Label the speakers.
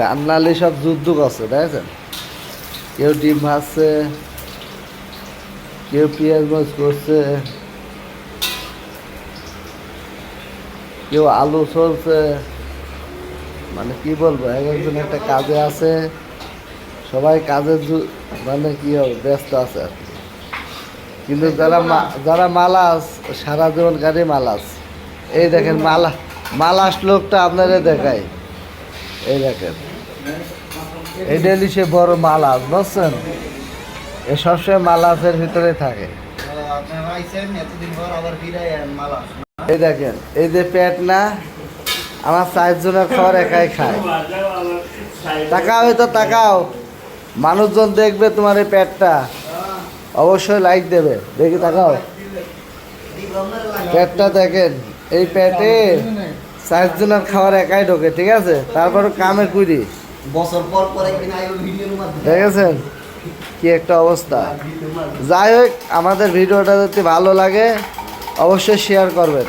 Speaker 1: রান্নালে সব যুদ্ধ করছে দেখেছেন, কেউ ডিম ভাজছে, কেউ পেঁয়াজ মাছ করছে, কেউ আলু চলছে। মানে কি বলবো, এক একজন একটা কাজে আছে, সবাই কাজের মানে কি ব্যস্ত আছে আর কি। কিন্তু যারা মালাস সারা জীবনকারী মালাস, এই দেখেন মালাস লোকটা আপনারা দেখায়, এই দেখেন এই ডেলি সে বড় মালাস, বুঝছেন? এ সবসময় মালাসের ভিতরে থাকে। এই দেখেন এই যে পেট না, আমার 4 জনের খাবার একাই খায়। তাকাও, তো তাকাও, মানুষজন দেখবে তোমার এই পেটটা, অবশ্যই লাইক দেবে। দেখি তাকাও, পেটটা দেখেন, এই পেটে 4 জনের খাবার একাই ঢোকে, ঠিক আছে? তারপর কামে কুড়ি
Speaker 2: বছর পর পরে
Speaker 1: দেখেছেন কি একটা অবস্থা। যাই হোক, আমাদের ভিডিওটা যদি ভালো লাগে অবশ্যই শেয়ার করবেন।